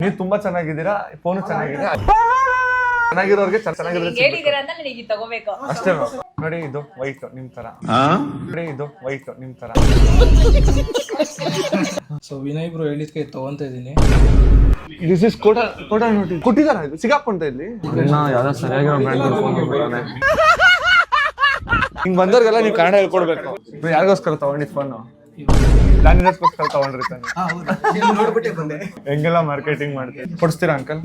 ನೀವು ತುಂಬಾ ಚೆನ್ನಾಗಿದ್ದೀರಾ, ಫೋನು ಚೆನ್ನಾಗಿದೆ, ಚೆನ್ನಾಗಿರೋರ್ಗೆ ಹೇಳಿದ್ದೀರಾ ಅಂತ ನನಗೆ ತಗೋಬೇಕು ಅಷ್ಟೇ. ನೋಡಿ ಇದು ವೈಟ್ ನಿಮ್ ತರ, ನೋಡಿ ಇದು ವೈಟ್ ನಿಮ್ ತರ. ಸೊ ವಿನಯ್ ಬ್ರೋ ಹೇಳಿದ್ಕೆ ತಗೊಂತ ಇದೀನಿ. ದಿಸ್ ಇಸ್ ಕೋಟ ನೋಡಿ ಕೊಟ್ಟಿದಾರ, ಇದು ಸಿಗಾಕೊಂತ ಇಲ್ಲಿ ಯಾವ್ದೋ ಸರಿಯಾಗಿರೋ ಬ್ರ್ಯಾಂಡ್. ಹಿಂಗ್ ಬಂದವ್ರಿಗೆಲ್ಲ ನೀವು ಕನ್ನಡ ಹೇಳ್ಕೊಡ್ಬೇಕು. ಯಾರಿಗೋಸ್ಕರ ತಗೊಂಡಿದ್ ಫೋನು? ಗೋಸ್ಕರ ತಗೊಂಡ್ರಿ ತಾನೆ. ಹೆಂಗೆಲ್ಲ ಮಾರ್ಕೆಟಿಂಗ್ ಮಾಡ್ತೀವಿ. ಕೊಡಿಸ್ತೀರಾ ಅಂಕಲ್?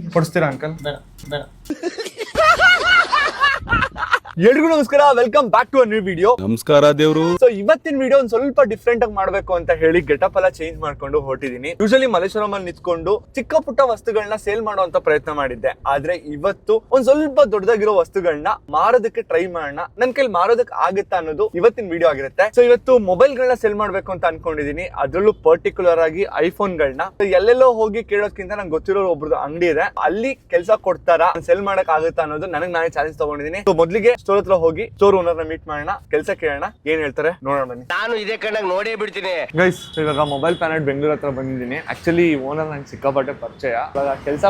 ಎಲ್ರಿಗೂ ನಮಸ್ಕಾರ, welcome back to a new video. ನಮಸ್ಕಾರ ದೇವ್ರು. ಸೊ ಇವತ್ತಿನ ವಿಡಿಯೋ ಒಂದ್ ಸ್ವಲ್ಪ ಡಿಫ್ರೆಂಟ್ ಆಗಿ ಮಾಡ್ಬೇಕು ಅಂತ ಹೇಳಿ ಗೆಟಪ್ ಎಲ್ಲ ಚೇಂಜ್ ಮಾಡ್ಕೊಂಡು ಹೊರಟಿದೀನಿ. ಯೂಶಲಿ ಮಲ್ಲೇಶ್ವರಂ ಅಲ್ಲಿ ನಿಂತ್ಕೊಂಡು ಚಿಕ್ಕ ಪುಟ್ಟ ವಸ್ತುಗಳನ್ನ ಸೇಲ್ ಮಾಡುವಂತ ಪ್ರಯತ್ನ ಮಾಡಿದ್ದೆ. ಆದ್ರೆ ಇವತ್ತು ಒಂದ್ ಸ್ವಲ್ಪ ದೊಡ್ಡದಾಗಿರೋ ವಸ್ತುಗಳನ್ನ ಮಾರೋದಕ್ಕೆ ಟ್ರೈ ಮಾಡೋಣ, ನನ್ ಕೈಲಿ ಮಾರೋದಕ್ಕೆ ಆಗುತ್ತಾ ಅನ್ನೋದು ಇವತ್ತಿನ ವಿಡಿಯೋ ಆಗಿರುತ್ತೆ. ಸೊ ಇವತ್ತು ಮೊಬೈಲ್ ಗಳನ್ನ ಸೇಲ್ ಮಾಡ್ಬೇಕು ಅಂತ ಅನ್ಕೊಂಡಿದೀನಿ, ಅದ್ರಲ್ಲೂ ಪರ್ಟಿಕ್ಯುಲರ್ ಆಗಿ ಐಫೋನ್ ಗಳನ್ನ. ಎಲ್ಲೆಲ್ಲೋ ಹೋಗಿ ಕೇಳೋದ್ಕಿಂತ ನಂಗೆ ಗೊತ್ತಿರೋ ಒಬ್ರದ್ದು ಅಂಗಡಿ ಇದೆ, ಅಲ್ಲಿ ಕೆಲಸ ಕೊಡ್ತಾರಾ, ಸೇಲ್ ಮಾಡಕ್ ಆಗುತ್ತಾ ಅನ್ನೋದು ನನಗೆ ನಾನೇ ಚಾಲೆಂಜ್ ತಗೊಂಡಿದ್ದೀನಿ. ಸೊ ಮೊದ್ಲಿಗೆ ಸ್ಟೋರ್ ಹತ್ರ ಹೋಗಿ ಸ್ಟೋರ್ ಓನರ್ ನ ಮೀಟ್ ಮಾಡೋಣ, ಕೆಲಸ ಕೇಳೋಣ, ಏನ್ ಹೇಳ್ತಾರೆ ನೋಡೋಣ ಬನ್ನಿ. ನಾನು ಇದೇ ಕಣ್ಣಾಗ ನೋಡೇ ಬಿಡ್ತೀನಿ. ಗೈಸ್, ಇವಾಗ ಮೊಬೈಲ್ ಪ್ಲಾನೆಟ್ ಬೆಂಗಳೂರು ಹತ್ರ ಬಂದಿದ್ದೀನಿ. ಆಕ್ಚುಲಿ ಓನರ್ ನಂಗೆ ಸಿಕ್ಕಾಪಟ್ಟೆ ಪರಿಚಯ. ಇವಾಗ ಕೆಲಸ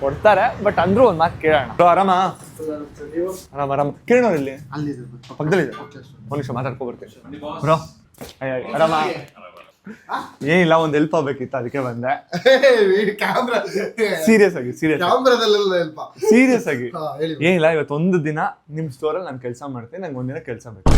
ಕೊಡ್ತಾರೆ, ಬಟ್ ಅಂದ್ರೂ ಒಂದ್ ಮಾತು ಕೇಳೋಣ. ಆರಾಮ ಕೇಳೋಣ, ಇಲ್ಲಿ ಪಕ್ಕದಲ್ಲಿದೆ, ಒಂದ್ ನಿಮಿಷ ಮಾತಾಡ್ಕೊ ಬರ್ತೀನಿ ಬ್ರೋ. ಆರಾಮ? ಏನಿಲ್ಲ, ಒಂದ್ ಹೆಲ್ಪ್ ಆಗ್ಬೇಕಿತ್ತು, ಅದಕ್ಕೆ ಬಂದೆ. ಸೀರಿಯಸ್ ಆಗಿ ಏನಿಲ್ಲ, ಇವತ್ತು ಒಂದು ದಿನ ನಿಮ್ ಸ್ಟೋರ್ ಅಲ್ಲಿ ನಾನು ಕೆಲಸ ಮಾಡ್ತೀನಿ. ನಂಗೆ ಒಂದಿನ ಕೆಲಸ ಬೇಕು.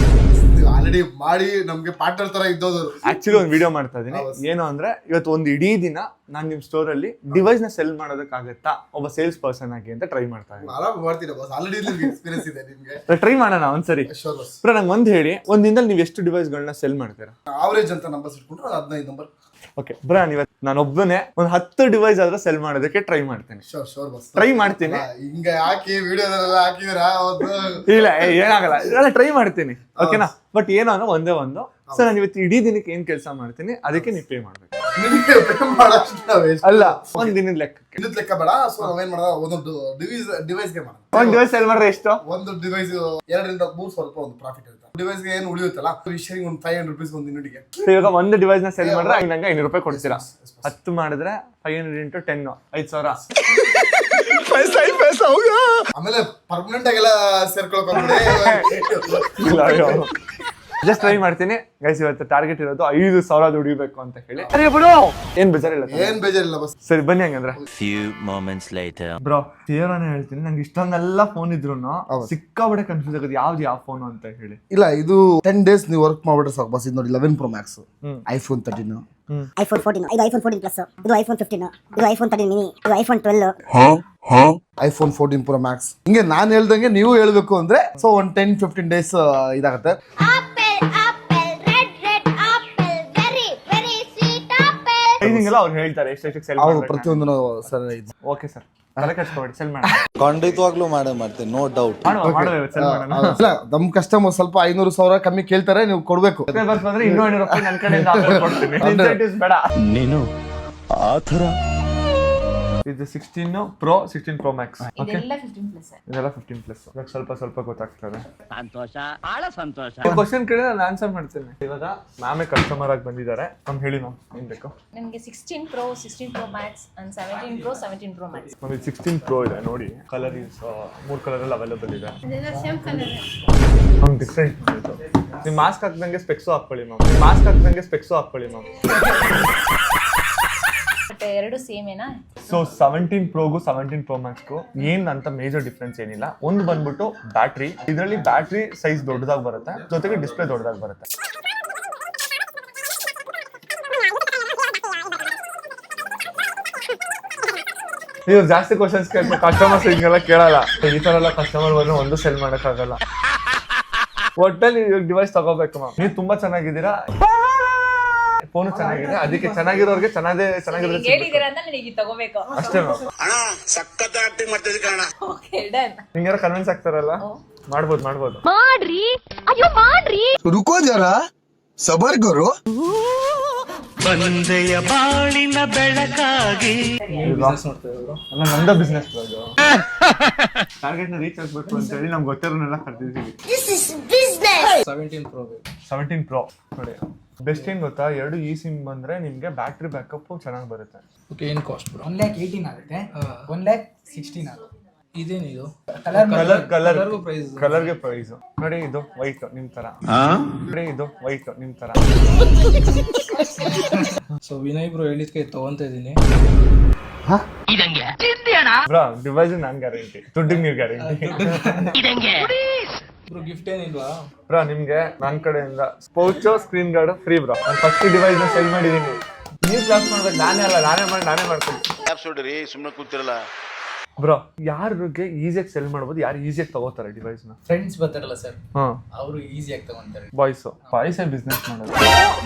ಆಲ್ರೆಡಿ ಮಾಡಿ ನಮ್ಗೆ ಪಾರ್ಟ್ನರ್ ತರ ಇದ್ದೋದು. ಆಕ್ಚುಲಿ ಒಂದು ವಿಡಿಯೋ ಮಾಡ್ತಾ ಇದೀನಿ. ಏನು ಅಂದ್ರೆ ಇವತ್ತು ಒಂದು ಇಡೀ ದಿನ ನಾನು ನಿಮ್ ಸ್ಟೋರ್ ಅಲ್ಲಿ ಡಿವೈಸ್ ನ ಸೆಲ್ ಮಾಡೋದಕ್ಕಾಗತ್ತಾ ಒಬ್ಬ ಸೇಲ್ಸ್ ಪರ್ಸನ್ ಆಗಿ ಅಂತ ಟ್ರೈ ಮಾಡ್ತಾ ಇದ್ದೀನಿ. ಆರಾಮ್ ಮಾಡ್ತೀರಾ ಬಾಸ್, ಆಲ್ರೆಡಿ ಎಕ್ಸ್ಪೀರಿಯನ್ಸ್ ಇದೆ ನಿಮ್ಗೆ. ಟ್ರೈ ಮಾಡೋಣ ಒಂದ್ಸರಿ. ಬ್ರೋ, ನಂಗೆ ಒಂದ್ ಹೇಳಿ, ಒಂದ್ ದಿನದಲ್ಲಿ ನೀವು ಎಷ್ಟು ಡಿವೈಸ್ ಗಳನ್ನ ಸೆಲ್ ಮಾಡ್ತೀರಾ? ಆವರೇಜ್ ಅಂತ ನಂಬರ್ಸ್ ಇಟ್ಕೊಂಡ್ರೆ 15 ನಂಬರ್. ಓಕೆ ಬ್ರೋ, ನಾನು ಒಬ್ಬನೇ ಒಂದ್ 10 ಡಿವೈಸ್ ಆದ್ರೆ ಸೆಲ್ ಮಾಡೋದಕ್ಕೆ ಟ್ರೈ ಮಾಡ್ತೀನಿ. ಶೋರ್ ಬಾಸ್, ಟ್ರೈ ಮಾಡ್ತೀನಿ. ಹಿಂಗ ಹಾಕಿ ವಿಡಿಯೋದಲ್ಲ ಹಾಕಿದಿರಾ? ಇಲ್ಲ, ಏನಾಗಲ್ಲ, ಇದೆಲ್ಲ ಟ್ರೈ ಮಾಡ್ತೀನಿ. ಓಕೆನಾ? ಬಟ್ ಏನು ಅಂದ್ರೆ ಒಂದೇ ಒಂದು, ಸರ್ ನಾನು ಇವತ್ತು ಇಡೀ ದಿನಕ್ಕೆ ಏನ್ ಕೆಲಸ ಮಾಡ್ತೀನಿ ಅದಕ್ಕೆ ನೀವು ಪೇ ಮಾಡ್ಬೇಕು. ಅಲ್ಲ, ಒಂದ್ ದಿನದ ಲೆಕ್ಕಕ್ಕೆ. ದಿನದ ಲೆಕ್ಕ ಬೇಡ. ಸೊ ನಾವೇನ್ ಮಾಡೋಣ, ಒಂದೊಂದು ಡಿವೈಸ್ಗೆ ಮಾಡೋಣ. ಒಂದ್ ಡಿವೈಸ್ ಸೆಲ್ ಮಾಡಿದ್ರೆ ಎಷ್ಟು? ಒಂದು ಡಿವೈಸ್ 2 ರಿಂದ 3 ಸ್ವಲ್ಪ ಒಂದು ಪ್ರಾಫಿಟ್ ಇರುತ್ತೆ. ಡಿವೈಸ್ಗೆ ಏನು ಉಳಿಯುತ್ತಲ್ಲ, ಶೇರಿಂಗ್ ಒಂದು 500 ರೂಪೀಸ್ ಒಂದು ಯೂನಿಟ್ಗೆ. ಇವಾಗ ಒಂದು ಡಿವೈಸ್ ನ ಸೆಲ್ ಮಾಡಿದ್ರೆ ನಂಗೆ 500 ರೂಪಾಯಿ ಕೊಡ್ತೀರಾ? 10 ಮಾಡಿದ್ರೆ 500 into 10 5,000. ಆಮೇಲೆ ಪರ್ಮನೆಂಟ್ ಆಗೆಲ್ಲ ಸೇರ್ಕೊಳ್ಕೊಂಡ್ಬಿಡಿ. ಜಸ್ಟ್ ಟ್ರೈ ಮಾಡ್ತೀನಿ ಗೈಸ್. ಇವತ್ತು ಟಾರ್ಗೆಟ್ ಇರೋದು 5,000 ದುಡಿಬೇಕು ಅಂತ ಹೇಳಿ. ಏನ್ ಬೇಜಾರಿಲ್ಲ ಬಸ್. ಸರಿ ಬನ್ನಿ ಹಂಗಂದ್ರೆ. Few moments later. ಬ್ರೋ, ಕ್ಲಿಯರಾನೇ ಹೇಳ್ತೀನಿ, ನಂಗೆ ಇಷ್ಟೊಂದೆಲ್ಲ ಫೋನ್ ಇದ್ರು ಸಿಕ್ಕಾಬಡೆ ಕನ್ಫ್ಯೂಸ್ ಆಗೋದು ಯಾವ ಫೋನ್ ಅಂತ ಹೇಳಿ. ಇಲ್ಲ, ಇದು 10 days ನೀವು ವರ್ಕ್ ಮಾಡ್ಬಿಟ್ರೆ ಸಾಕು ಬಸ್. ಇದು ನೋಡಿ 11 Pro Max, iPhone 13, iPhone 14, ಇದು iPhone 14 Plus, ಇದು iPhone 15, ಇದು iPhone 13 mini, ಇದು iPhone 12, iPhone 14 Pro Max. ಹಿಂಗೆ ನಾನು ಹೇಳ್ದಂಗೆ ನೀವು ಹೇಳ್ಬೇಕು ಅಂದ್ರೆ ಸೊ ಒಂದು 10-15 days ಇದಾಗುತ್ತೆ. ಎಲ್ಲ ಅವ್ರು ಹೇಳ್ತಾರೆ ಎಷ್ಟು ಸೆಲ್ ಅವ್ರು ಪ್ರತಿಯೊಂದು ಸರ್. ಓಕೆ ಸರ್, ತಲೆ ಕೆಡಿಸ್ಕೊಬೇಡಿ, ಸೆಲ್ ಮಾಡೋಣ. ಖಂಡಿತವಾಗ್ಲೂ ಮಾಡ್ತೀನಿ, ನೋ ಡೌಟ್. ಸೆಲ್ ಮಾಡೋಣ. ನಮ್ ಕಸ್ಟಮರ್ ಸ್ವಲ್ಪ 500,000 ಕಮ್ಮಿ ಕೇಳ್ತಾರೆ, ನೀವು ಕೊಡ್ಬೇಕು. ಬಂದ್ರೆ ಇನ್ನೂ 500 ರೂಪಾಯಿ ನನ್ನ ಕಡೆಯಿಂದ ಹಾಕಿ ಕೊಡ್ತೀನಿ. Incentives ಬೇಡ. ನೀನು ಆ ಥರ. ಇದು 16 Pro, 16 Pro Max. ಇದೆಲ್ಲ 15+. ಇದೆಲ್ಲ 15+. ಸ್ವಲ್ಪ ಗೊತ್ತಾಗ್ತದೆ. ಸಂತೋಷ, ಬಹಳ ಸಂತೋಷ. ಕ್ವಶನ್ ಕೇಳಿದ್ರೆ ನಾನು ಆನ್ಸರ್ ಮಾಡ್ತೇನೆ. ಇವಾಗ ಮ್ಯಾಮೇ ಕಸ್ಟಮರ್ ಆಗಿ ಬಂದಿದ್ದಾರೆ. ಹೇಳಿ ಮ್ಯಾಮ್, ಏನ್ ಬೇಕು? ನಿಮಗೆ 16 Pro, 16 Pro Max and 17 Pro, 17 Pro Max. ನಮಗೆ 16 Pro ಇದೆ ನೋಡಿ. ಕಲರ್ ಇಸ್ 3 ಕಲರ್ ಅಲ್ಲಿ ಅವೈಲೇಬಲ್ ಇದೆ. ಡಿಫ್ರೆಂಟ್. ನೀವು ಮಾಸ್ಕ್ ಹಾಕ್ದಂಗೆ ಸ್ಪೆಕ್ಸು ಹಾಕೊಳ್ಳಿ ಮ್ಯಾಮ್. ಎರಡು ಸೇಮ್ ಏನಾ? ಸೊ 17 Proಗೂ 17 Pro Maxಗೂ ಏನ್ ಅಂತ ಮೇಜರ್ ಡಿಫ್ರೆನ್ಸ್ ಏನಿಲ್ಲ. ಒಂದು ಬಂದ್ಬಿಟ್ಟು ಬ್ಯಾಟ್ರಿ. ಇದರಲ್ಲಿ ಬ್ಯಾಟ್ರಿ ಸೈಜ್ ದೊಡ್ಡದಾಗಿ ಬರುತ್ತೆ, ಜೊತೆಗೆ ಡಿಸ್ಪ್ಲೇ ದೊಡ್ಡದಾಗಿ ಬರುತ್ತೆ. ನೀವು ಜಾಸ್ತಿ ಕ್ವಶನ್ಸ್ ಕೇಳ್ತಾರೆ, ಕಸ್ಟಮರ್ಸ್ ಹಿಂಗೆಲ್ಲ ಕೇಳಲ್ಲ. ಈ ತರ ಎಲ್ಲ ಕಸ್ಟಮರ್ ಬಂದ್ರೆ ಒಂದು ಸೆಲ್ ಮಾಡಕ್ಕಾಗಲ್ಲ. ಒಟ್ಟಲ್ಲಿ ಡಿವೈಸ್ ತಗೋಬೇಕು ಮ್ಯಾಮ್. ನೀವು ತುಂಬಾ ಚೆನ್ನಾಗಿದ್ದೀರಾ, ಫೋನು ಚೆನ್ನಾಗಿದೆ, ಅದಕ್ಕೆ ಚೆನ್ನಾಗಿರೋರ್ಗೆ ಹೇಳಿದ್ದೀರಾ ಅಂತ ನನಗೆ ತಗೋಬೇಕು ಅಷ್ಟೇ ಮ್ಯಾಮ್. Okay done. ನಿಂಗಾರ ಕನ್ವಿನ್ಸ್ ಆಗ್ತಾರಲ್ಲ, ಮಾಡ್ಬೋದು. ಮಾಡ್ರಿ, ಅಯ್ಯೋ ಮಾಡ್ರಿ. ರುಕೋ ಜರಾ, ಸಬರ್ ಕರೋ. ಬಿಸ್ನೆಸ್ ಮಾಡ್ತಾ ಇದ್ರು. ಅಲ್ಲ ನಂದ ಬಿಸ್ನೆಸ್ ಅದು ಟಾರ್ಗೆಟ್ ನ ರೀಚ್ ಆಗ್ಬೇಕು ಅಂತ ಹೇಳಿ ನಮ್ಗೆ ಗೊತ್ತಿರೋನೆಲ್ಲ ಕರ್ದಿದ್ದೀವಿ. 17 Pro 17 Pro ನೋಡಿ ಬೆಸ್ಟ್ ಏನ್ ಗೊತ್ತಾ, 2 ಈ ಸಿಮ್ ಬಂದ್ರೆ ನಿಮ್ಗೆ ಬ್ಯಾಟ್ರಿ ಬ್ಯಾಕಪ್ ಚೆನ್ನಾಗಿ ಬರುತ್ತೆ. ಓಕೆ, ಏನು ಕಾಸ್ಟ್ ಬ್ರೋ? 1,18,000 ಆಗುತ್ತೆ. 1,16,000 ಆಗುತ್ತೆ. ಇದೇನಿದು ಕಲರ್ಗೂ ಪ್ರೈಸ್? ಕಲರ್ಗೆ ಪ್ರೈಸ್ ನೋಡಿ. ಇದು ವೈಟ್ ನಿಮ್ ತರ ನೋಡಿ, ಇದು ವೈಟ್ ನಿಮ್ ತರ. ಸೊ ವಿನಯ್ ಬ್ರೋ ಹೇಳಿದ್ಕೆ ತಗೊಂತ ಇದೀನಿ. ಬ್ರಾ ಡಿವೈಸ್ ನಾನ್ ಗ್ಯಾರಂಟಿ, ದುಡ್ಡಿಗೆ ನೀವು ಗ್ಯಾರಂಟಿ. ಬ್ರೋ ಗಿಫ್ಟ್ ಏನಿಲ್ವಾ? ಬ್ರಾ ನಿಮ್ಗೆ ನನ್ ಕಡೆಯಿಂದ sports screen guard free bro. ನಾನು ಫಸ್ಟ್ ಡಿವೈಸ್ ನ ಸೆಲ್ ಮಾಡಿದೀನಿ. ನೀವು ಕ್ಲಾಸ್ ಮಾಡ್ಬೇಕು, ನಾನೇ ಮಾಡ್ತೀನಿ. ಸುಮ್ಮನೆ ಕೂತಿರಲ್ಲ ಬ್ರೋ ಯಾರಿಗೆ ಈಸಿಯಾಗಿ ಸೆಲ್ ಮಾಡ್ಬೋದು, ಯಾರು ಈಸಿಯಾಗಿ ತಗೋತಾರೆ ಡಿವೈಸ್ ನ? ಫ್ರೆಂಡ್ಸ್ ಬರ್ತಾರಲ್ಲ ಸರ್, ಹಾ ಅವರು ಈಸಿಯಾಗಿ ತಗೊಂತಾರೆ. ಬಾಯ್ಸೇ ಬಿಸ್ನೆಸ್ ಮಾಡೋದು.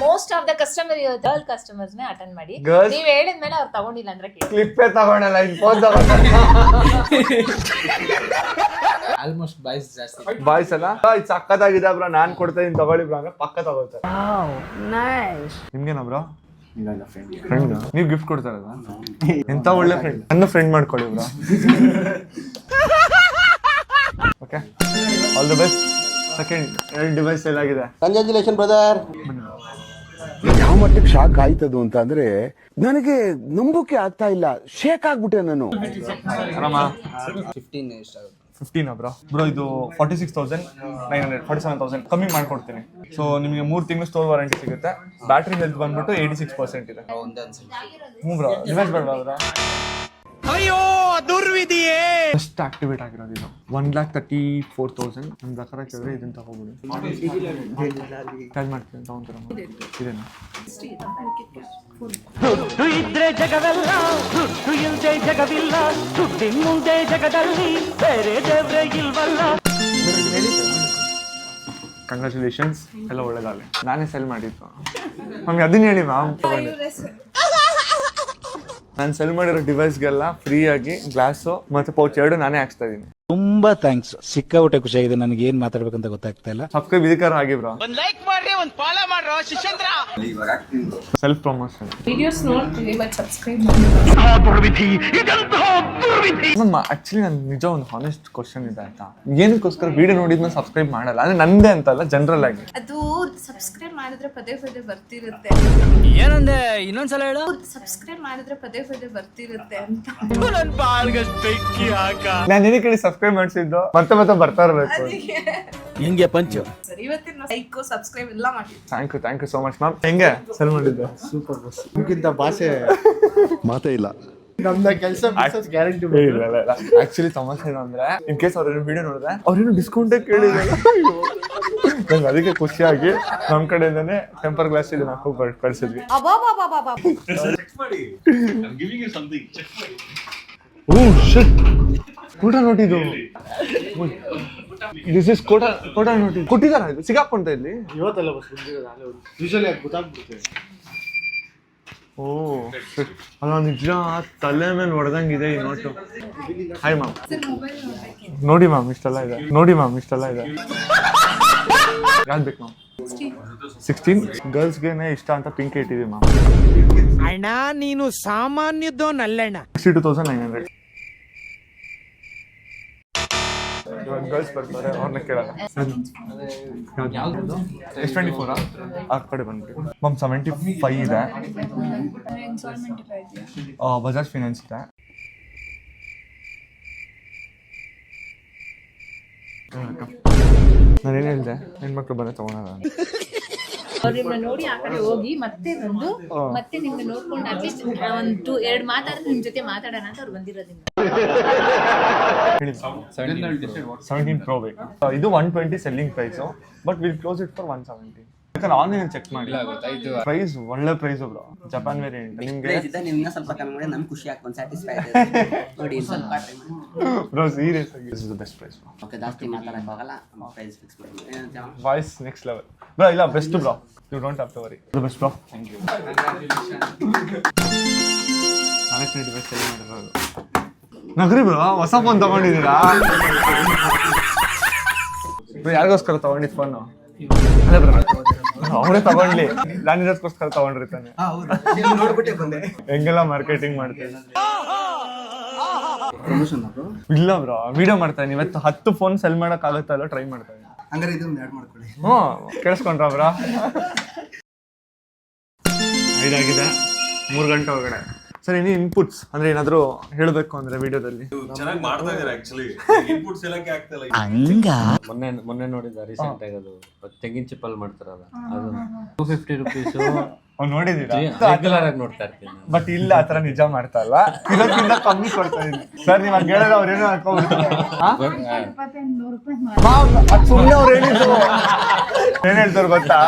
Most of the customer girl customers ನೇ ಅಟೆಂಡ್ ಮಾಡಿ. Girls- ನೀವ್ ಹೇಳಿದ್ಮೇಲೆ ಅವ್ರು ತಗೊಂಡಿಲ್ಲ ಅಂದ್ರೆ ಕೇಳಿ. ಕ್ಲಿಪ್ಪೇ ತಗೊಂಡಲ್ಲ, ಇನ್ ಫೋನ್ ತಗೊಂಡ. ಆಲ್ಮೋಸ್ಟ್ ಬಾಯ್ಸ್ ಜಾಸ್ತಿ. ಬಾಯ್ಸ್ ಅಲ್ಲ ಇದು ಸಕ್ಕತ್ತಾಗಿದೆ ಬ್ರೋ, ನಾನ್ ಕೊಡ್ತಾ ಇದೀನಿ ತಗೊಳ್ಳಿ ಬ್ರೋ ಅಂದ್ರೆ ಪಕ್ಕ ತಗೋತಾರೆ. ನಿಮ್ಗೇನ ಬ್ರೋ? ಫ್ರೆಂಡ್ ನೀವು ಗಿಫ್ಟ್ ಕೊಡ್ತಾರಲ್ಲ, ಎಂತ ಒಳ್ಳೆ ಫ್ರೆಂಡ್. ನನ್ನ ಫ್ರೆಂಡ್ ಮಾಡ್ಕೊಳ್ಳಿ bro. Okay, all the best. Second 2 device sale ಆಗಿದೆ. Congratulation brother. ಯಾವ ಮಟ್ಟಕ್ಕೆ ಶಾಕ್ ಆಯ್ತದು ಅಂತ ಅಂದ್ರೆ ನನಗೆ ನಂಬೋಕೆ ಆಗ್ತಾ ಇಲ್ಲ, ಶೇಕ್ ಆಗ್ಬಿಟ್ಟೆ ನಾನು. ಆರಾಮ 15 ಎಷ್ಟಾಗುತ್ತೆ? 15 ಬ್ರೋ ಇದು 46,900 47,000 ಕಮ್ಮಿ ಮಾಡ್ಕೊಡ್ತೀನಿ. ಸೊ ನಿಮಗೆ 3 ತಿಂಗಳು ಸ್ಟೋರ್ ವಾರಂಟಿ ಸಿಗುತ್ತೆ. ಬ್ಯಾಟ್ರಿ ಹೆಲ್ತ್ ಬಂದ್ಬಿಟ್ಟು 86% ಇದೆ. ಹ್ಞೂ ಬ್ರೋ, ಡಿವೈಸ್ ಬೇಡ ಬ್ರೋ. ಅಯ್ಯೋ ದುರ್ವಿಧಿಯೇ. ಫಸ್ಟ್ ಆಕ್ಟಿವೇಟ್ ಆಗಿರೋದು ಇದು 1,34,000. ನಮ್ಮ ಪ್ರಕಾರ ಕೇಳಿದ್ರೆ ಇದನ್ನ ತಗೋಬೋದು. ಟ್ರೈ ಮಾಡ್ತೀನಿ, ತಗೊಂತೀರ ಇದೇನು? ದುಡ್ಡು ಇದ್ರೆ ಜಗವೆಲ್ಲ, ದುಡ್ಡು ಇಲ್ದೆ ಜಗವಿಲ್ಲ, ದುಡ್ಡಿನ ಮುಂದೆ ಜಗದಲ್ಲಿ ಬೇರೆ ದೇವ್ರೆ ಇಲ್ವಲ್ಲ. ಕಂಗ್ರ್ಯಾಚುಲೇಷನ್ಸ್, ಎಲ್ಲ ಒಳ್ಳೇದಾಗಲಿ. ನಾನೇ ಸೆಲ್ ಮಾಡಿದ್ದು ನಮ್ಗೆ ಅದನ್ನ ಹೇಳಿ ಮ್ಯಾಮ್. ನಾನು ಸೆಲ್ ಮಾಡಿರೋ ಡಿವೈಸ್ಗೆಲ್ಲ ಫ್ರೀ ಆಗಿ ಗ್ಲಾಸು ಮತ್ತೆ ಪೌಚ್ 2 ನಾನೇ ಹಾಕ್ಸ್ತಾ ಇದೀನಿ. ತುಂಬಾ ಥ್ಯಾಂಕ್ಸ್, ಸಿಕ್ಕಾಪಟ್ಟೆ ಖುಷಿಯಾಗಿದೆ. ನನಗೆ ಏನ್ ಮಾತಾಡ್ಬೇಕಂತ ಗೊತ್ತಾಗ್ತಾ ಇಲ್ಲ. ಸಬ್ಸ್ಕ್ರೈಬ್ ಇದಕ್ಕಾರ ಆಗಿ ಬ್ರೋ. ಒಂದ್ ಲೈಕ್ ಮಾಡ್ರಿ, ಒಂದ್ ಫಾಲೋ ಮಾಡ್ರೋ ಶಿಷ್ಯಂದ್ರ. ಸೆಲ್ಫ್ ಪ್ರಮೋಷನ್ ವಿಡಿಯೋಸ್ ನೋಡ್ತೀವಿ ಬಟ್ ಸಬ್ಸ್ಕ್ರೈಬ್ ಮಾಡಿ. ದುರ್ವಿಧಿ ಇದಂತಹ ದುರ್ವಿಧಿ. ಆಕ್ಚುಲಿ ನನ್ ನಿಜ ಒಂದು ಹಾನೆಸ್ಟ್ ಕ್ವಶನ್ ಇದೆ ಆಯ್ತಾ, ಏನಕ್ಕೋಸ್ಕರ ವಿಡಿಯೋ ನೋಡಿದ್ಮೇಲೆ ಸಬ್ಸ್ಕ್ರೈಬ್ ಮಾಡಲ್ಲ ಅಂದ್ರೆ ನಂದೇ ಅಂತಲ್ಲ, ಜನರಲ್ ಆಗಿ. ಅದು ಸಬ್ಸ್ಕ್ರೈಬ್ ಮಾಡಿದ್ರೆ ಪದೇ ಪದೇ ಬರ್ತಿರುತ್ತೆ. ಏನಂದೆ ಇನ್ನೊಂದ್ಸಲ ಹೇಳು. ಸಬ್ಸ್ಕ್ರೈಬ್ ಮಾಡಿದ್ರೆ ಪದೇ ಪದೇ ಬರ್ತಿರುತ್ತೆ ಅಂತ. ನನ್ ಬಾಳ್ಗಷ್ಟ್ ಬೆಂಕಿ ಹಾಕ. ನಾನು ನಿನ್ನ ಕಡೆ ಸಬ್ಸ್ಕ್ರೈಬ್ ಮಾಡಿಸಿದ್ದು ಮತ್ತೆ ಬರ್ತಾ ಇರಬೇಕು. ಹಿಂಗೆ ಪಂಚು. ಸರಿ, ಇವತ್ತಿನ ಲೈಕ್ ಸಬ್ಸ್ಕ್ರೈಬ್ ಎಲ್ಲ ಮಾಡಿ. Thank you so much ma'am. ಹೆಂಗೆ ಸೆಲ್ ಮಾಡಿದ್ದು? ಸೂಪರ್ ಬಸ್. ನಿಮ್ಗಿಂತ ಭಾಷೆ ಮಾತೇ ಇಲ್ಲ. ನಮ್ದ ಕೆಲಸ ಗ್ಯಾರಂಟಿ. ಇಲ್ಲ ಆಕ್ಚುಲಿ ತಮಾಷೆ ಏನು ಅಂದ್ರೆ, ಇನ್ ಕೇಸ್ ಅವ್ರ ವಿಡಿಯೋ ನೋಡಿದ್ರೆ ಅವ್ರೇನು ಡಿಸ್ಕೌಂಟೇ ಕೇಳಿದ್ರೆ ನಂಗೆ ಅದಕ್ಕೆ ಖುಷಿಯಾಗಿ ನಮ್ ಕಡೆಯಿಂದಾನೆ ಟೆಂಪರ್ ಗ್ಲಾಸ್ ಇದನ್ನ ಹಾಕಿ ಕಳ್ಸಿದ್ವಿ. ಓ ಶಿಟ್, ಕೋಟಾ ನೋಟಿದ್ದು. ದಿಸ್ ಇಸ್ ಕೋಟಾ ನೋಟಿ. ಕೊಟ್ಟಿದಾರ ಇದು? ಸಿಗಾಕೊಂತ ಇಲ್ಲಿ ಇವತ್ತೆಲ್ಲ ಬಸ್ ಯೂಶಲಿ ಗೊತ್ತಾಗ್ಬಿಡುತ್ತೆ. ಓ ಅಲ್ಲ, ನಿಜ ತಲೆ ಮೇಲೆ ಹೊಡೆದಂಗಿದೆ ಈ ನೋಟು. ಹಾಯ್ ಮ್ಯಾಮ್, ನೋಡಿ ಮ್ಯಾಮ್ ಇಷ್ಟೆಲ್ಲ ಇದೆ. ಯಾವ್ದು ಬೇಕು ಮ್ಯಾಮ್? 16 ಗರ್ಲ್ಸ್ಗೆನೆ ಇಷ್ಟ ಅಂತ ಪಿಂಕ್ ಇಟ್ಟಿದ್ದೀವಿ ಮ್ಯಾಮ್. ಅಣ್ಣ ನೀನು ಸಾಮಾನ್ಯದೋನಲ್ಲಣ್ಣ. 62,900. ಗರ್ಲ್ಸ್ ಬರ್ತಾರೆ, ಅವ್ರನ್ನ ಕೇಳಲ್ಲ. S24 ಆ ಕಡೆ ಬಂದ್ಬಿಟ್ಟು ಮ್ಯಾಮ್ 75 ಇದೆ. ಬಜಾಜ್ ಫೈನಾನ್ಸ್ ಇದೆ. ನಾನೇನು ಹೇಳಿದೆ, ಹೆಣ್ಮಕ್ಳು ಬಂದ್ರೆ ತಗೊಳಲ್ಲ. ಅವ್ರು ನಿಮ್ಮನ್ನ ನೋಡಿ ಆ ಕಡೆ ಹೋಗಿ ಮತ್ತೆ ಬಂದು ಮತ್ತೆ ನಿಮ್ನ ನೋಡ್ಕೊಂಡು ಅಟ್ಲೀಸ್ಟ್ 1-2 ಮಾತಾಡಿದ್ರೆ ನಿಮ್ ಜೊತೆ ಮಾತಾಡೋಣ ಅಂತ ಅವ್ರು ಬಂದಿರೋದಿಲ್ಲ. 17 Pro ಬೇಕು. ಇದು 120 selling price, but will close it for 170. ಯಾಕಂದ್ರೆ ಆನ್ಲೈನ್ ಚೆಕ್ ಮಾಡಿ ಪ್ರೈಸ್ ಒಳ್ಳೆ ಪ್ರೈಸ್ ಬ್ರೋ. ಜಪಾನ್ ವೇರಿಯಂಟ್ ನಿಮ್ಗೆ ಸ್ವಲ್ಪ ಕಮ್ಮಿ ಮಾಡಿ ನಮ್ಗೆ ಖುಷಿ ಆಗ್ಕೊಂಡು ಸ್ಯಾಟಿಸ್ಫೈ ಆಗಿದೆ ನೋಡಿ. ಸ್ವಲ್ಪ ಬ್ರೋ ಸೀರಿಯಸ್ ಆಗಿ this is the best price. Okay, ಜಾಸ್ತಿ ಮಾತಾಡಕ್ ಹೋಗಲ್ಲ, ಪ್ರೈಸ್ ಫಿಕ್ಸ್ ಮಾಡಿ. Voice next level bro. ಇಲ್ಲ best bro, you don't have to worry. The best bro. Thank you. ನಾಲ್ಕನೇ ಡಿವೈಸ್ ಸೆಲ್ ಮಾಡಿರೋದು ನಗರಿ ಬ್ರೋ. ಹೊಸ ಫೋನ್ ತಗೊಂಡಿದ್ದೀರಾ ಬ್ರೋ? ಯಾರಿಗೋಸ್ಕರ ತಗೊಂಡಿದ್ದು ಫೋನು? ಅಲ್ಲ ಬ್ರೋ, ಅವರೇ ತಗೊಂಡ್ಲಿ, ನಾನಿರೋದಕ್ಕೋಸ್ಕರ ತಗೊಂಡಿರ್ತಾನೆ. ನೋಡ್ಬಿಟ್ಟೆ ಬಂದೆ. ಹೆಂಗೆಲ್ಲ ಮಾರ್ಕೆಟಿಂಗ್ ಮಾಡ್ತೀನಿ. ಇಲ್ಲ ಬ್ರೋ, ವಿಡಿಯೋ ಮಾಡ್ತಾನೆ. ಇವತ್ತು 10 ಫೋನ್ ಸೆಲ್ ಮಾಡಕ್ ಆಗುತ್ತಲ್ಲ, ಟ್ರೈ ಮಾಡ್ತಾನೆ. ಹಂಗಾರೆ ಇದೊಂದು ಆಡ್ ಮಾಡ್ಕೊಳ್ಳಿ. ಕೇಳಿಸ್ಕೊಂಡ್ರ ಬ್ರೋ? 5 ಆಗಿದೆ, 3 ಗಂಟೆ ಒಳಗಡೆ. ಸರ್, ಇನ್ನು ಇನ್ಪುಟ್ಸ್ ಅಂದ್ರೆ ಏನಾದ್ರು ಹೇಳಬೇಕು ಅಂದ್ರೆ ವಿಡಿಯೋದಲ್ಲಿ ಚೆನ್ನಾಗಿ ಮಾಡ್ತಾ ಇದೀರಾ. ಆಕ್ಚುಲಿ ಇನ್ಪುಟ್ಸ್ ಹೇಳಕ್ಕೆ ಆಗ್ತಾ ಇಲ್ಲ. ಮೊನ್ನೆ ನೋಡಿದ ರೀಸೆಂಟ್ ಆಗಿ ಅದು ತೆಂಗಿನ ಚಿಪ್ಪಲ್ಲಿ ಮಾಡ್ತಾರಲ್ಲ, ಅದು 250 ರುಪೀಸ್ ನೋಡಿದೀರಾ? ರೆಗ್ಯುಲರ್ ಆಗಿ ನೋಡ್ತಾ ಇರ್ತೀನಿ. ಬಟ್ ಇಲ್ಲ, ಆತರ ನಿಜ ಮಾಡ್ತಾ ಇಲ್ಲ. ಇದಕ್ಕಿಂತ ಕಮ್ಮಿ ಕೊಡ್ತಾ ಇದೀನಿ ಸರ್. ನೀವ್ ಹಂಗ ಹೇಳಿದ್ರೆ ಅವ್ರೇನೋ ಅನ್ಕೊಂಡ್ಬಿಡ್ತಾರೆ. ಸುಮ್ಮನೆ ಅವ್ರು ಹೇಳಿದ್ರು. ಏನ್ ಹೇಳ್ತಾರ ಗೊತ್ತಾ,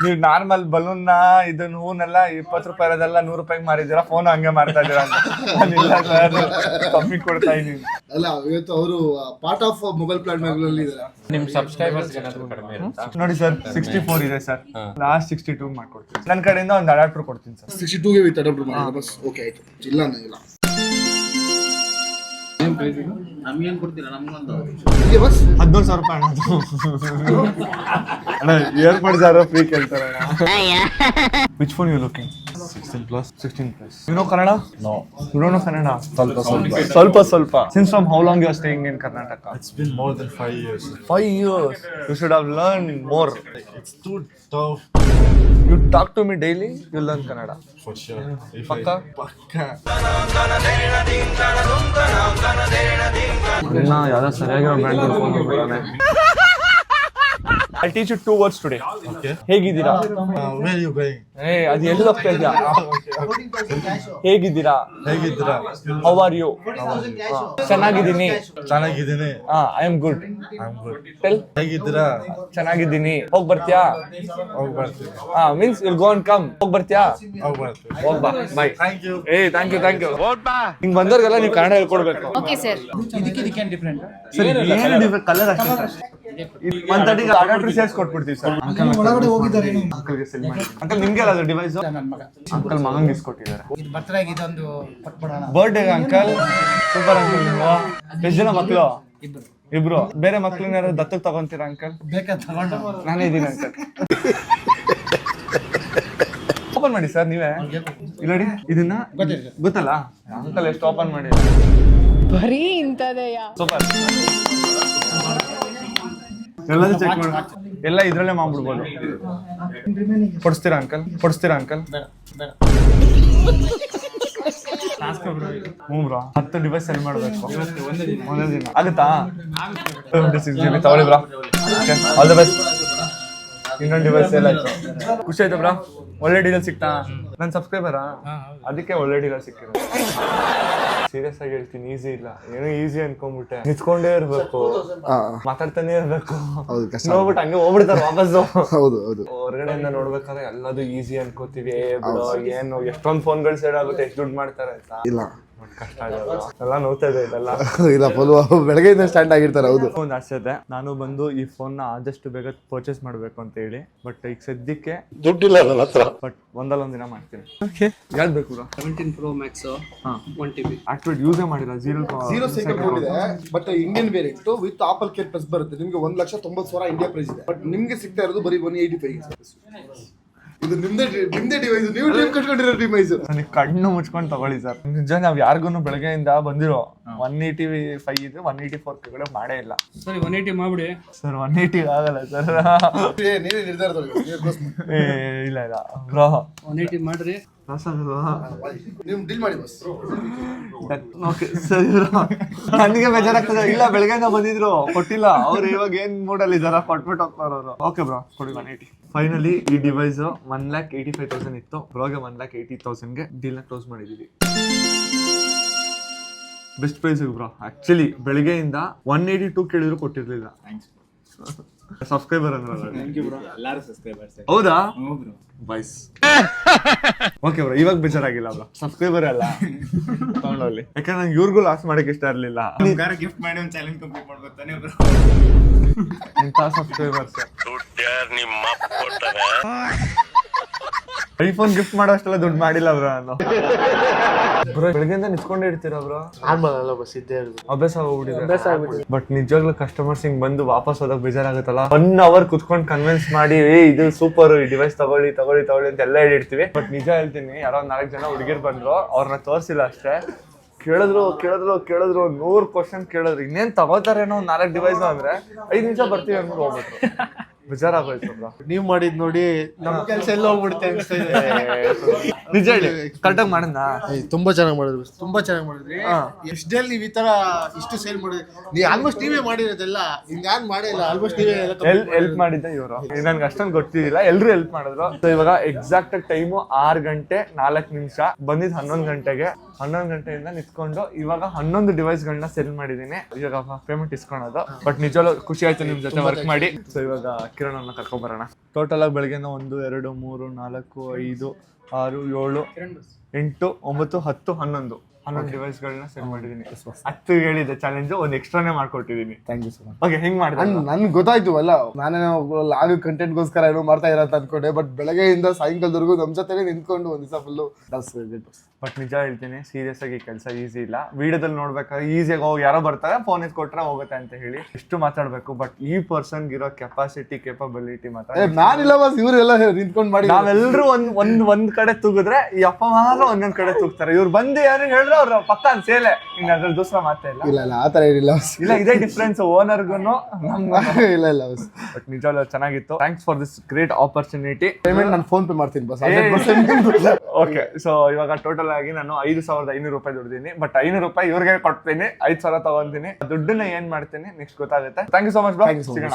ನೀವ್ ನಾರ್ಮಲ್ ಬಲೂನ್ ನ ಇದನ್ನ ಹೂನೆಲ್ಲ 20 ರೂಪಾಯಿ ಇರೋದೆಲ್ಲ 100 ರೂಪಾಯಿಗೆ ಮಾರಿದ್ದೀರಾ, ಫೋನ್ ಹಂಗೆ ಮಾರ್ತಾ ಇದೀರಾ ಅಂತ. ಇಲ್ಲ ಸರ್, ಕಮ್ಮಿ ಕೊಡ್ತಾ ಇದೀನಿ. ಅಲ್ಲ, ಇವತ್ತು ಅವರು ಪಾರ್ಟ್ ಆಫ್ ಮೊಬೈಲ್ ಪ್ಲಾನ್ ನಲ್ಲಿ ಇದ್ದಾರೆ. ನಿಮ್ ಸಬ್ಸ್ಕ್ರೈಬರ್ಸ್ ಏನಾದ್ರು ಕಡಿಮೆ ಇರುತ್ತಾ? ನೋಡಿ ಸರ್, 64 ಇದೆ ಸರ್. ಲಾಸ್ಟ್ 62 ಮಾಡ್ಕೊಡ್ತೀನಿ. ನನ್ನ ಕಡೆಯಿಂದ ಒಂದು ಅಡಾಪ್ಟರ್ ಕೊಡ್ತೀನಿ ಸರ್. 62 ಗೆ ವಿತ್ ಅಡಾಪ್ಟರ್ ಮಾಡಿ ಬಸ್. ಓಕೆ, ಆಯ್ತು. ಇಲ್ಲ ಇಲ್ಲ ನಮ್ಗೇನ್ ಕೊಡ್ತೀರಾ? ನಮ್ಗೊಂದು ಇದೆ ಬಸ್. 14,000 ರೂಪಾಯಿ ಅಣ್ಣ. ಇಯರ್ಬಡ್ಸ್ ಯಾರೋ ಫ್ರೀ ಕೇಳ್ತಾರೆ. Which phone you looking? 16+. You know Kannada? No. You don't know Kannada? ಸ್ವಲ್ಪ. Since from how long you are staying in Karnataka? It's been more than 5 years. 5 years. You should have learned more. It's too tough. You talk to me daily, you learn Kannada. For sure. Pakka? ಯಾವ್ದೋ ಸರಿಯಾಗಿರೋ brand phone ಕೊಡ್ತಾನೆ. I'll teach you 2 words today. Okay. ಹೇಗಿದ್ದೀರಾ? Where are you going? ಅದು ಎಲ್ಲಿ ಹೋಗ್ತಾ ಇದ್ಯಾ? ಹೇಗಿದ್ದೀರಾ? How are you? ಚೆನ್ನಾಗಿದ್ದೀನಿ. I am good. Tell. ಹೇಗಿದ್ದೀರಾ? ಚೆನ್ನಾಗಿದ್ದೀನಿ. ಹೋಗ್ ಬರ್ತೀಯಾ? Means you'll go and come. ಹೋಗ್ ಬರ್ತೀಯಾ? ಹೋಗ್ ಬಾ. Bye. Thank you. Thank you. ಹಿಂಗ್ ಬಂದವ್ರಿಗೆಲ್ಲ ನೀವು ಕನ್ನಡ ಹೇಳ್ಕೊಡ್ಬೇಕು. Okay sir. ಇದಕ್ಕೆ ಡಿಫ್ರೆಂಟ್. ಸರ್, ಏನು ಡಿಫ್ರೆಂಟ್ ಕಲರ್ ಅಷ್ಟೇ ಸರ್. 130 ಅಡಾಪ್ಟರ್ ಸೇರ್ಸ್ ಕೊಟ್ಬಿಡ್ತೀವಿ ಸರ್. ಒಳಗಡೆ ಹೋಗಿದ್ದಾರೆ. ಅಂಕಲ್ಗೆ ಸೆಲ್ ಮಾಡಿ. ಅಂಕಲ್ ನಿಮ್ಗೆ ಅಲ್ಲ ಅದು ಡಿವೈಸ್? ಅಂಕಲ್ ಮಗಂಗೆ ಇಸ್ಕೊಟ್ಟಿದ್ದಾರೆ. ಬರ್ತ್ಡೇ ಇದೊಂದು ಕೊಟ್ಬಿಡೋಣ. Birthday uncle. Super uncle. ನೀವು ಎಷ್ಟು ಜನ ಮಕ್ಕಳು? ಇಬ್ರು. ಬೇರೆ ಮಕ್ಳನ್ನ ಯಾರು ದತ್ತಕ್ಕೆ ತಗೊಂತೀರಾ ಅಂಕಲ್? ಬೇಕಾದ ತಗೊಂಡು ನಾನೇ ಇದ್ದೀನಿ ಅಂಕಲ್. ಓಪನ್ ಮಾಡಿ ಸರ್ ನೀವೇ. ಇಲ್ಲಿ ಇದನ್ನ ಗೊತ್ತಲ್ಲ ಅಂಕಲ್, ಎಷ್ಟು ಓಪನ್ ಮಾಡಿ. ಬರೀ ಇಂಥದೆಯಾ? ಸೂಪರ್. ಎಲ್ಲದೂ ಚೆಕ್ ಮಾಡಿ. ಎಲ್ಲ ಇದ್ರಲ್ಲೇ ಮಾಡ್ಬಿಡ್ಬೋದು. ಕೊಡಿಸ್ತೀರಾ ಅಂಕಲ್? ಹ್ಞೂ ಬ್ರೋ, 10 ಡಿವೈಸ್ ಸೆಲ್ ಮಾಡಬೇಕು ಒಂದೇ ದಿನ. ಆಗುತ್ತಾ? 26 GB ತಗೊಳ್ಳಿ ಬ್ರೋ. All the best. ಇನ್ನೊಂದು ಡಿವೈಸ್ ಸೇಲ್ ಆಯ್ತು. ಖುಷಿ ಆಯ್ತು ಬ್ರೋ. ಒಳ್ಳೆ ಡೀಲರ್ ಸಿಕ್ತಾ? ನನ್ನ ಸಬ್ಸ್ಕ್ರೈಬರಾ, ಅದಕ್ಕೆ ಒಳ್ಳೆ ಡೀಲರ್ ಸಿಕ್ಕಿರೋ. ಸೀರಿಯಸ್ ಆಗಿ ಹೇಳ್ತೀನಿ, ಈಸಿ ಇಲ್ಲ. ಏನೋ ಈಸಿ ಅನ್ಕೊಂಡ್ಬಿಟ್ಟೆ. ನಿಂತ್ಕೊಂಡೇ ಇರ್ಬೇಕು, ಮಾತಾಡ್ತಾನೆ ಇರ್ಬೇಕು. ನೋಡ್ಬಿಟ್ಟು ಹಂಗೆ ಹೋಗ್ಬಿಡ್ತಾರೆ ವಾಪಸ್ಸು. ಹೌದು. ಹೊರಗಡೆಯಿಂದ ನೋಡ್ಬೇಕಾದ್ರೆ ಎಲ್ಲದು ಈಸಿ ಅನ್ಕೋತೀವಿ. ಏನು ಎಷ್ಟೊಂದು ಫೋನ್ಗಳು ಸೇಲ್ ಆಗುತ್ತೆ, ಎಷ್ಟು ದುಡ್ಡು ಮಾಡ್ತಾರೆ ಅಂತ. ಇಲ್ಲ, ಕಷ್ಟ ಆಗಲ್ಲ. ಎಲ್ಲ ನೋಡ್ತಾ ಇದೆ ಇದೆಲ್ಲ. ಇಲ್ಲ, ಬೆಳಗ್ಗೆಯಿಂದ ಸ್ಟ್ಯಾಂಡ್ ಆಗಿರ್ತಾರೆ. ಹೌದು. ಒಂದು ಆಸೆ ಇದೆ, ನಾನು ಬಂದು ಈ ಫೋನ್ ನ ಆದಷ್ಟು ಬೇಗ ಪರ್ಚೇಸ್ ಮಾಡ್ಬೇಕು ಅಂತ ಹೇಳಿ. ಬಟ್ ಈಗ ಸದ್ಯಕ್ಕೆ ದುಡ್ಡಿಲ್ಲ ನನ್ನ ಹತ್ರ. ಬಟ್ ಒಂದಲ್ಲ ಒಂದಿನ ಮಾಡ್ತೀನಿ. ಯಾವ್ದು ಬೇಕು? 17 Pro Max 1 TB. ಆಕ್ಟಿವೇಟ್ ಯೂಸೇ ಮಾಡಿಲ್ಲ. 0 ಸೈಕಲ್ ಇದೆ. But Indian variant with apple care plus ಬರುತ್ತೆ. ನಿಮ್ಗೆ 1,90,000 ಇಂಡಿಯಾ ಪ್ರೈಸ್ ಇದೆ. ಬಟ್ ನಿಮ್ಗೆ ಸಿಗ್ತಾ ಇರೋದು ಬರೀ 185. ಇದು ನಿಮ್ದೇ ಡಿವೈಸ್. ನೀವು ಟೀಮ್ ಕಟ್ಕೊಂಡಿರೋ ಡಿವೈಸ್. ನನಗೆ ಕಣ್ಣು ಮುಚ್ಕೊಂಡು ತಗೊಳ್ಳಿ ಸರ್. ನಿಜ, ನಾವ್ ಯಾರಿಗೂ ಬೆಳಗ್ಗೆಯಿಂದ ಬಂದಿರೋ 185 ಇದೆ, 184 ಕೆಳಗಡೆ ಮಾಡೇ ಇಲ್ಲ. ಸರಿ 180 ಮಾಡ್ಬಿಡಿ ಸರ್. 180 ಆಗಲ್ಲ ಸರ್. ನೀವೇ ನಿರ್ಧಾರ ಇಲ್ಲ ಬ್ರೋ, 180 ಮಾಡ್ರಿ. ನೀವು ಡೀಲ್ ಮಾಡಿ ಬಸ್. ಓಕೆ ಸರಿ ಬ್ರೋ. ನನಗೆ ಬೇಜಾರಾಗ್ತದೆ. ಇಲ್ಲ, ಬೆಳಗ್ಗೆಯಿಂದ ಬಂದಿದ್ರು, ಕೊಟ್ಟಿಲ್ಲ. ಅವ್ರು ಇವಾಗ ಏನ್ ಮೂಡಲ್ಲಿ ಇದಾರ, ಕೊಟ್ಬಿಟ್ಟು ಹೋಗ್ತಾರ ಅವರು. ಓಕೆ ಬ್ರೋ, ಕೊಡಿ 180. ಫೈನಲಿ ಈ ಡಿವೈಸ್ 1,85,000 ಇತ್ತು. ಬ್ರೋಗೆ 1,80,000ಗೆ ಡೀಲ್ ನ ಕ್ಲೋಸ್ ಮಾಡಿದೀವಿ. Best price bro. ಆಕ್ಚುಲಿ ಬೆಳಗ್ಗೆಯಿಂದ 182 ಕೇಳಿದ್ರು ಕೊಟ್ಟಿರ್ಲಿಲ್ಲ. ಸಬ್ಸ್ಕ್ರೈಬರ್ ಅಂದ್ರೆ ಹೌದಾ? ಬಾಯ್ಸ್. ಓಕೆ ಬ್ರೋ, ಇವಾಗ ಬೇಜಾರಾಗಿಲ್ಲ ಬ್ರೋ. ಸಬ್ಸ್ಕ್ರೈಬರ್ ಅಲ್ಲ ತಗೊಂಡೋಗ್ಲಿ. ಯಾಕಂದ್ರೆ ನಂಗೆ ಇವ್ರಿಗೂ ಲಾಸ್ ಮಾಡಕ್ಕೆ ಇಷ್ಟ ಇರ್ಲಿಲ್ಲ. ಗಿಫ್ಟ್ ಮಾಡಿ ಒಂದು ಚಾಲೆಂಜ್ ಕಂಪ್ಲೀಟ್ ಮಾಡ್ಕೊತಾನೆ ಬ್ರೋ. ಇಂಥ ಸಬ್ಸ್ಕ್ರೈಬರ್ಸ್ ಐಫೋನ್ ಗಿಫ್ಟ್ ಮಾಡೋ ಅಷ್ಟೆಲ್ಲ ದುಡ್ಡು ಮಾಡಿಲ್ಲ ಬ್ರೋ ನಾನು. ಬ್ರೋ ಬೆಳಗ್ಗೆಯಿಂದ ನಿಂತ್ಕೊಂಡೇ ಇರ್ತೀರಾ ಬ್ರೋ? ನಾರ್ಮಲ್ ಅಲ್ಲ ಬಸ್ ಇದ್ದೇ ಇರೋದು. ಅಭ್ಯಾಸ ಆಗ್ಬಿಟ್ಟಿದೆ. ಬಟ್ ನಿಜವಾಗ್ಲೂ ಕಸ್ಟಮರ್ಸ್ ಹಿಂಗ್ ಬಂದು ವಾಪಸ್ ಹೋದಾಗ ಬೇಜಾರಾಗುತ್ತಲ್ಲ. 1 hour ಕುತ್ಕೊಂಡು ಕನ್ವಿನ್ಸ್ ಮಾಡಿ ಇದು ಸೂಪರ್, ಈ ಡಿವೈಸ್ ತಗೊಳ್ಳಿ ಅಂತ ಎಲ್ಲ ಹೇಳಿರ್ತೀವಿ. ಬಟ್ ನಿಜ ಹೇಳ್ತೀನಿ, ಯಾರೋ 4 ಜನ ಹುಡುಗಿರು ಬಂದ್ರು, ಅವ್ರನ್ನ ತೋರಿಸಿಲ್ಲ ಅಷ್ಟೇ. ಕೇಳಿದ್ರು 100 ಕ್ವಶನ್ ಕೇಳಿದ್ರು, ಇನ್ನೇನ್ ತಗೋತಾರೇನೋ 4 ಡಿವೈಸ್ ಅಂದ್ರೆ 5 ನಿಮಿಷ ಬರ್ತೀವಿ ಅಂದ್ಬಿಟ್ಟು ಹೋಗ್ಬಿಟ್ರು. ಬೇಜಾರಾಗೋಯ್ತು ಬ್ರೋ. ನೀವ್ ಮಾಡಿದ್ ನೋಡಿ ನಮ್ ಕೆಲ್ಸ ಎಲ್ಲ ಹೋಗ್ಬಿಡುತ್ತೆ ಅನ್ಸ್ತಾ ಇದೆ. ನಿಜ ಹೇಳಿ, ಕರೆಕ್ಟಾಗಿ ಮಾಡಿದ್ನಾ? ತುಂಬಾ ಚೆನ್ನಾಗಿ ಮಾಡಿದ್ರು, ತುಂಬಾ ಚೆನ್ನಾಗಿ ಮಾಡಿದ್ರಿ. ಎಷ್ಟು ಡೇಲ್ ನೀವ್ ಈ ತರ ಇಷ್ಟು ಸೇಲ್ ಮಾಡಿದ್ರಿ? ನೀವ್ ಆಲ್ಮೋಸ್ಟ್ ನೀವೇ ಮಾಡಿರೋದೆಲ್ಲ, ಹಿಂಗಾನ್ ಮಾಡೇ ಇಲ್ಲ. ಆಲ್ಮೋಸ್ಟ್ ನೀವೇ ಹೆಲ್ಪ್ ಮಾಡಿದ್ದೆ ಇವರು. ನನ್ಗೆ ಅಷ್ಟೊಂದು ಗೊತ್ತಿದ್ದಿಲ್ಲ, ಎಲ್ರು ಹೆಲ್ಪ್ ಮಾಡಿದ್ರು. ಸೊ ಇವಾಗ ಎಕ್ಸಾಕ್ಟ್ ಟೈಮು 6 ಗಂಟೆ 4 ನಿಮಿಷ. ಬಂದಿದ್ದು 11 ಗಂಟೆಗೆ. 11 ಗಂಟೆಯಿಂದ ನಿಂತ್ಕೊಂಡು ಇವಾಗ 11 ಡಿವೈಸ್ಗಳನ್ನ ಸೆಲ್ ಮಾಡಿದೀನಿ. ಇವಾಗ ಪೇಮೆಂಟ್ ಇಸ್ಕೊಳೋದು. ಬಟ್ ನಿಜವೂ ಖುಷಿ ಆಯ್ತು ನಿಮ್ ಜೊತೆ ವರ್ಕ್ ಮಾಡಿ. ಸೊ ಇವಾಗ ಕಿರಣ್ ಅವ್ರನ್ನ ಕರ್ಕೊಂಡ್ ಬರೋಣ. ಟೋಟಲ್ ಆಗಿ ಬೆಳಗ್ಗೆ 1 2 3 4 5 6 7 8 9 10 11 ಡಿವೈಸ್ಗಳನ್ನ ಸೆಲ್ ಮಾಡಿದೀನಿ. 10 ಹೇಳಿದೆ ಚಾಲೆಂಜ್, ಒಂದು ಎಕ್ಸ್ಟ್ರಾನೇ ಮಾಡ್ಕೊಟ್ಟಿದೀನಿ. Thank you so much. Okay, ಹೆಂಗ್ ಮಾಡಿದೆ? ನನ್ಗೆ ಗೊತ್ತಾಯ್ತು ಅಲ್ಲ, ನಾನೇನೋ ಲಾಗ್ ಕಂಟೆಂಟ್ಗೋಸ್ಕರ ಏನೋ ಮಾಡ್ತಾ ಇರತ್ತ ಅನ್ಕೊಂಡೆ. ಬಟ್ ಬೆಳಗ್ಗೆಯಿಂದ ಸಾಯಂಕಾಲದವರೆಗೂ ನಮ್ ಜೊತೆನೆ ನಿಂತ್ಕೊಂಡು ಒಂದ್ ದಿವಸ ಫುಲ್ಲು. ಬಟ್ ನಿಜ ಹೇಳ್ತೀನಿ, ಸೀರಿಯಸ್ ಆಗಿ ಕೆಲಸ ಈಸಿ ಇಲ್ಲ. ವಿಡಿಯೋದಲ್ಲಿ ನೋಡ್ಬೇಕಾದ್ರೆ ಈಸಿಯಾಗಿ ಹೋಗಿ ಯಾರೋ ಬರ್ತಾರೆ, ಫೋನ್ ಕೊಟ್ರೆ ಹೋಗುತ್ತೆ ಅಂತ ಹೇಳಿ ಎಷ್ಟು ಮಾತಾಡ್ಬೇಕು. ಬಟ್ ಈ ಪರ್ಸನ್ ಇರೋ ಕೆಪಾಸಿಟಿ ಕೇಪಬಿಲಿಟಿ ಮಾತ್ರ ನಾನಿಲ್ಲ ಬಸ್, ಇವರೆಲ್ಲ ನಿಂತ್ಕೊಂಡು ಮಾಡಿ. ನಾವೆಲ್ಲರೂ ಒಂದ್ ಕಡೆ ತೂಗಿದ್ರೆ ಈ ಅಪ್ಪ ಮಾತ್ರ ಒಂದೊಂದ್ ಕಡೆ ತೂಗ್ತಾರೆ. ಇವ್ರು ಬಂದು ಯಾರು ಹೇಳಿದ್ರೆ ಅವ್ರ ಪಕ್ಕ ಸೇಲೆ. ಇನ್ನು ಅದ್ರಲ್ಲಿ ದೂಸರ ಮಾತೇ ಇಲ್ಲ. ಇಲ್ಲ ಆತರ ಏನಿಲ್ಲ. ಇಲ್ಲ, ಇದೇ ಡಿಫ್ರೆನ್ಸ್ ಓನರ್ಗು. ಇಲ್ಲ ಬಸ್. ಬಟ್ ನಿಜವಾಗ್ಲೂ ಚೆನ್ನಾಗಿತ್ತು. Thanks for this great opportunity. Payment ನಾನು ಫೋನ್ ಪೇ ಮಾಡ್ತೀನಿ ಬಸ್. ಓಕೆ, ಸೊ ಇವಾಗ ಟೋಟಲ್ ಆಗಿ ನಾನು 5,500 ರೂಪಾಯಿ ದುಡ್ತೀನಿ. ಬಟ್ 500 ರೂಪಾಯಿ ಇವ್ರಿಗೆ ಕೊಡ್ತೀನಿ, 5,000 ತಗೊಂತೀನಿ. ದುಡ್ಡನ್ನ ಏನ್ ಮಾಡ್ತೀನಿ ನೆಕ್ಸ್ಟ್ ಗೊತ್ತಾಗುತ್ತೆ. Thank you so much bro. ಸಿಗೋಣ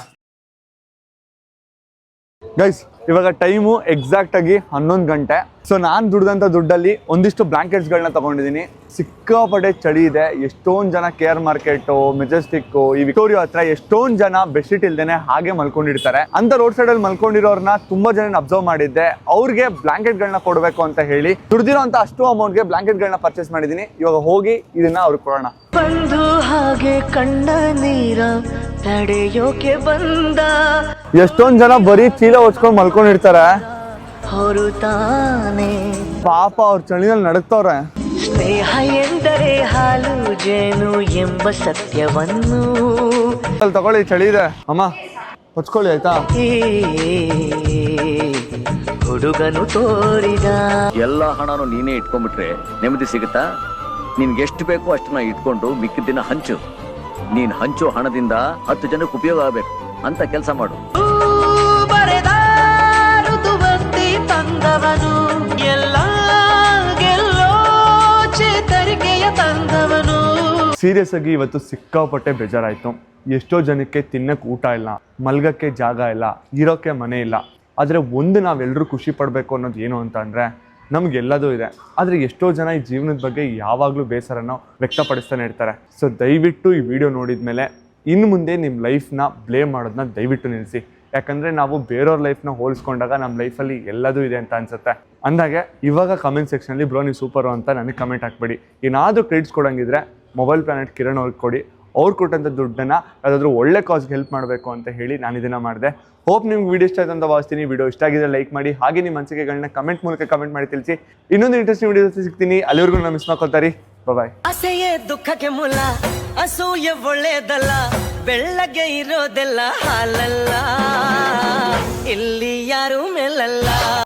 ಗೈಸ್. ಇವಾಗ ಟೈಮು ಎಕ್ಸಾಕ್ಟ್ ಆಗಿ 11 ಗಂಟೆ. ಸೊ ನಾನು ದುಡ್ದಂಥ ದುಡ್ಡಲ್ಲಿ ಒಂದಿಷ್ಟು ಬ್ಲಾಂಕೆಟ್ಸ್ಗಳನ್ನ ತಗೊಂಡಿದ್ದೀನಿ. ಸಿಕ್ಕಾಪಟ್ಟೆ ಚಳಿ ಇದೆ. ಎಷ್ಟೊಂದು ಜನ ಕೇರ್ ಮಾರ್ಕೆಟು, ಮೆಜೆಸ್ಟಿಕ್ಕು, ಈ ವಿಕ್ಟೋರಿಯಾ ಹತ್ರ ಎಷ್ಟೊಂದು ಜನ ಬೆಡ್ಶೀಟ್ ಇಲ್ದೇನೆ ಹಾಗೆ ಮಲ್ಕೊಂಡಿರ್ತಾರೆ. ಅಂತ ರೋಡ್ ಸೈಡಲ್ಲಿ ಮಲ್ಕೊಂಡಿರೋರ್ನ ತುಂಬಾ ಜನ ಅಬ್ಸರ್ವ್ ಮಾಡಿದ್ದೆ. ಅವ್ರಿಗೆ ಬ್ಲಾಂಕೆಟ್ಗಳನ್ನ ಕೊಡಬೇಕು ಅಂತ ಹೇಳಿ ದುಡ್ದಿರೋ ಅಂತ ಅಷ್ಟು ಅಮೌಂಟ್ಗೆ ಬ್ಲಾಂಕೆಟ್ಗಳನ್ನ ಪರ್ಚೇಸ್ ಮಾಡಿದ್ದೀನಿ. ಇವಾಗ ಹೋಗಿ ಇದನ್ನ ಅವ್ರಿಗೆ ಕೊಡೋಣ. ಬಂದು ಹಾಗೆ ಕಣ್ಣ ನೀರ ತಡೆಯೋಕೆ ಬಂದ. ಎಷ್ಟೊಂದು ಜನ ಬರೀ ಚೀಲ ಹೊಚ್ಕೊಂಡು ಮಲ್ಕೊಂಡಿರ್ತಾರೆ. ಹೊರತಾನೆ ಪಾಪ ಅವ್ರ ಚಳಿಯಲ್ಲಿ ನಡಕ್ತವ್ರೆ. ಸ್ನೇಹ ಎಂದರೆ ಹಾಲು ಜೇನು ಎಂಬ ಸತ್ಯವನ್ನು ಅಲ್ಲಿ ತಗೊಳ್ಳಿ, ಚಳಿ ಇದೆ ಅಮ್ಮ, ಹೊಚ್ಕೊಳ್ಳಿ ಆಯ್ತಾ. ಹುಡುಗನು ತೋರಿದ ಎಲ್ಲ ಹಣನು ನೀನೇ ಇಟ್ಕೊಂಡ್ಬಿಟ್ರೆ ನೆಮ್ಮದಿ ಸಿಗುತ್ತಾ? ನಿನ್ಗೆ ಎಷ್ಟು ಬೇಕೋ ಅಷ್ಟನ್ನ ಇಟ್ಕೊಂಡು ಮಿಕ್ಕಿದ ದಿನ ಹಂಚು. ನೀನ್ ಹಂಚೋ ಹಣದಿಂದ 10 ಜನಕ್ಕೆ ಉಪಯೋಗ ಆಗ್ಬೇಕು ಅಂತ ಕೆಲಸ ಮಾಡು. ಬರೆದ ಋತುವಂತಿ ತಂದವನು ಎಲ್ಲ ಗೆಲ್ಲೋ ಚೇತರಿಕೆಯ ತಂದವನು. ಸೀರಿಯಸ್ ಆಗಿ ಇವತ್ತು ಸಿಕ್ಕಾಪಟ್ಟೆ ಬೇಜಾರಾಯ್ತು. ಎಷ್ಟೋ ಜನಕ್ಕೆ ತಿನ್ನಕ್ಕೆ ಊಟ ಇಲ್ಲ, ಮಲ್ಗಕ್ಕೆ ಜಾಗ ಇಲ್ಲ, ಇರೋಕ್ಕೆ ಮನೆ ಇಲ್ಲ. ಆದರೆ ಒಂದು ನಾವೆಲ್ಲರೂ ಖುಷಿ ಪಡಬೇಕು ಅನ್ನೋದು ಏನು ಅಂತ ಅಂದರೆ, ನಮಗೆಲ್ಲದೂ ಇದೆ. ಆದರೆ ಎಷ್ಟೋ ಜನ ಈ ಜೀವನದ ಬಗ್ಗೆ ಯಾವಾಗಲೂ ಬೇಸರನ ವ್ಯಕ್ತಪಡಿಸ್ತಾನೆ ಇರ್ತಾರೆ. ಸೊ ದಯವಿಟ್ಟು ಈ ವಿಡಿಯೋ ನೋಡಿದ ಮೇಲೆ ಇನ್ನು ಮುಂದೆ ನಿಮ್ಮ ಲೈಫ್ನ ಬ್ಲೇಮ್ ಮಾಡೋದನ್ನ ದಯವಿಟ್ಟು ನಿಲ್ಲಿಸಿ. ಯಾಕಂದರೆ ನಾವು ಬೇರೆಯವ್ರ ಲೈಫ್ನ ಹೋಲಿಸ್ಕೊಂಡಾಗ ನಮ್ಮ ಲೈಫಲ್ಲಿ ಎಲ್ಲದೂ ಇದೆ ಅಂತ ಅನ್ಸುತ್ತೆ. ಅಂದಾಗೆ ಇವಾಗ ಕಮೆಂಟ್ ಸೆಕ್ಷನಲ್ಲಿ ಬ್ರೋ ನೀವು ಸೂಪರು ಅಂತ ನನಗೆ ಕಮೆಂಟ್ ಹಾಕ್ಬೇಡಿ. ಏನಾದರೂ ಕ್ರೆಡಿಟ್ಸ್ ಕೊಡೋಂಗಿದ್ರೆ ಮೊಬೈಲ್ ಪ್ಲಾನೆಟ್ ಕಿರಣ್ ಅವ್ರಿಗೆ ಕೊಡಿ. ಅವ್ರು ಕೊಟ್ಟಂಥ ದುಡ್ಡನ್ನು ಯಾವುದಾದ್ರೂ ಒಳ್ಳೆ ಕಾಸ್ಗೆ ಹೆಲ್ಪ್ ಮಾಡಬೇಕು ಅಂತ ಹೇಳಿ ನಾನು ಇದನ್ನು ಮಾಡಿದೆ. ಹೋಪ್ ನಿಮ್ಗೆ ವಿಡಿಯೋ ಇಷ್ಟ ಆಯ್ತು ಅಂತ ಭಾವಿಸ್ತೀನಿ. ವಿಡಿಯೋ ಇಷ್ಟ ಆಗಿದ್ರೆ ಲೈಕ್ ಮಾಡಿ, ಹಾಗೆ ನಿಮ್ಮ ಅನಿಸಿಕೆಗಳನ್ನ ಕಮೆಂಟ್ ಮೂಲಕ ಕಮೆಂಟ್ ಮಾಡಿ ತಿಳಿಸಿ. ಇನ್ನೊಂದು ಇಂಟ್ರೆಸ್ಟಿಂಗ್ ವಿಡಿಯೋ ಸಿಗ್ತೀನಿ. ಅಲ್ಲಿವರೆಗೂ ನಾನು ಮಿಸ್ ಮಾಡ್ಕೊಳ್ತಾರೆ. ಬಾಯ್. ಆಸೆಯೇ ದುಃಖಕ್ಕೆ ಮೂಲ, ಅಸೂಯೆ ಒಳ್ಳೇದಲ್ಲ, ಬೆಳ್ಳಗೆ ಇರೋದೆಲ್ಲ ಹಾಲಲ್ಲ, ಇಲ್ಲಿ ಯಾರು ಮೇಲಲ್ಲ.